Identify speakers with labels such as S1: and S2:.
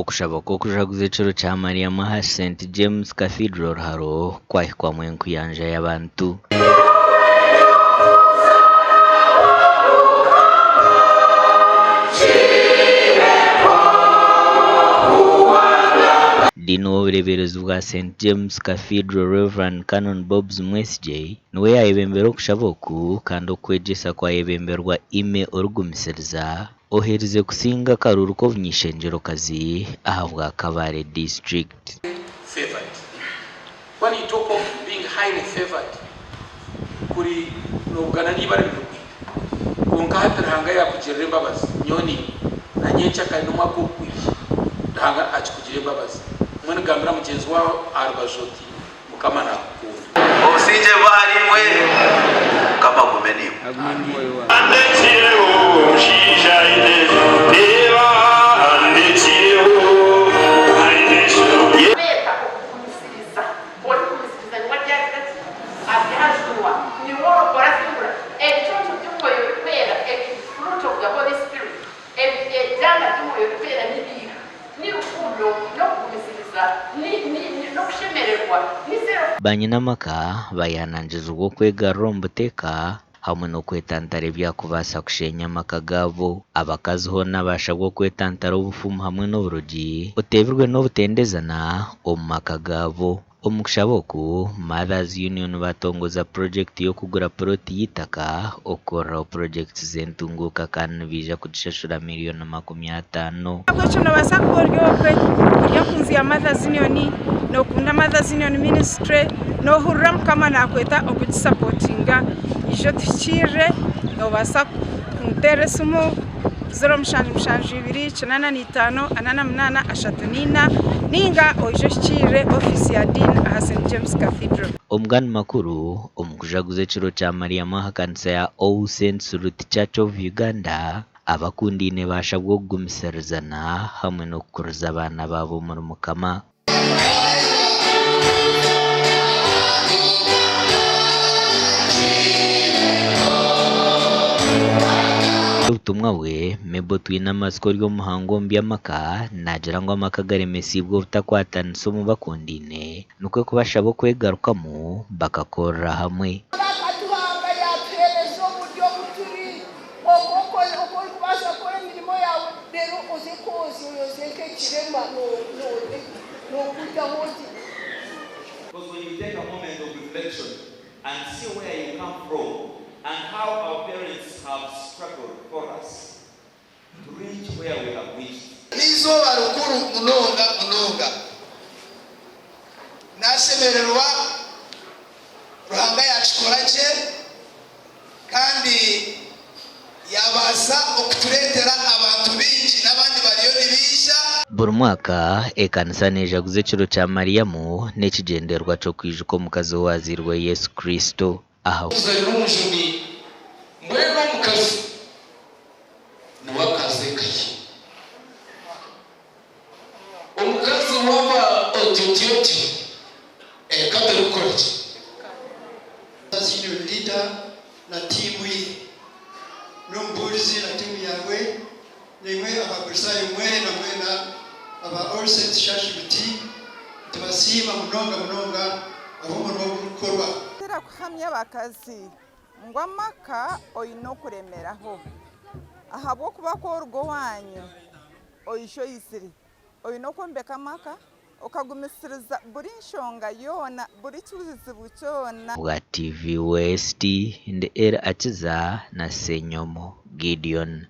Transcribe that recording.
S1: Okushaboka okujaguza ekiro kya Mariamu ha St James Cathedral haro kwahikwamu enkuyanja y'abantu. Dino w'obureberezi bwa St James Cathedral Reverend Canon Bobs Mwesije niwe yayebembera okushaboku kandi okwegyesa kwayebemberwa ime orugumisiriza oherize kusinga karuru k'obunyishengerokazi aha bwa Kabare district.
S2: Favored. When you talk of being highly favored, kuri nogana nibara biruki konka hataranga ya kugirira imbabazi nyoni na nyencha kandi umwako kwiye ndahanga akikugirira imbabazi mwana gambira mugenzi wawe arbajoti mukama nakukunda
S3: osije bari mwe kama kumeni
S1: Banyinamaka bayananjiza ubwo kwegarura omubuteka hamwe n'okwetantara ebyakubaasa kushenya amaka gaabo. Abakazi hoona bashabwa okwetantara obufumu hamwe n'oburogi otebirwe n'obutendezana omu maka gaabo. Omu kushaboku Mothers Union batongoza project y'okugura ploti y'itaka okukoreraho project z'entunguuka kandi nibaija kugishashura miliyoni 50.
S4: Ekyo nibasa kurya kunzi ya Mothers Union nokunda Mothers Union Ministry nohurira mukama nakweta okugisupportinga ijo tukire nobasa kuntera esimu 0772 ninga oijo kire office ya Dean aha St James Cathedral.
S1: Omugani makuru omukujaguza ekiro kya Mariamu ha kanisa ya All Saints Root Church of Uganda abakundine bashabwa okugumisirizana hamwe n'okukuriza abaana baabo muri mukama. Ubutumwa we mebo twina amasiko ry'omuhango omu by'amaka nagira ngu amaka garemesibwe obutakwatanisa omu bakundine nukwe kubashaba okwegarukamu bakakorera hamwe.
S5: Because when you take a moment of reflection and see where you come from and how our parents have struggled for us to reach where we have reached.
S6: Nizo barukuru munonga nasemererwa ruhanga yachikoraje kandi yabasa okutuletera abantu bingi n'abandi bariyo nibisha.
S1: Buri mwaka ekanisa nejaguza ekiro kya Mariamu n'ekigenderwa cyo kwijuka omukazi owazirwa Yesu Kristo. Aho
S6: uzayirunjuni mweno mukazi niwakaze kayi omukazi waba ototiyoti kaberukoreje senior leader na timu ye nomburizi na timu yawe nimwe abakristayo mwe na mwena aba All Saints Church Buti tubasima munonga abo mu gukorwa
S4: Tera kuhamya bakazi ngo amaka oyino kuremeraho ahabo kuba ko urwo wanyu oyisho yisiri oyino kombeka amaka okagumisiriza buri nshonga yona buri kizibu cyona.
S1: Bwa TV West ndi era akiza na Senyomo Gideon.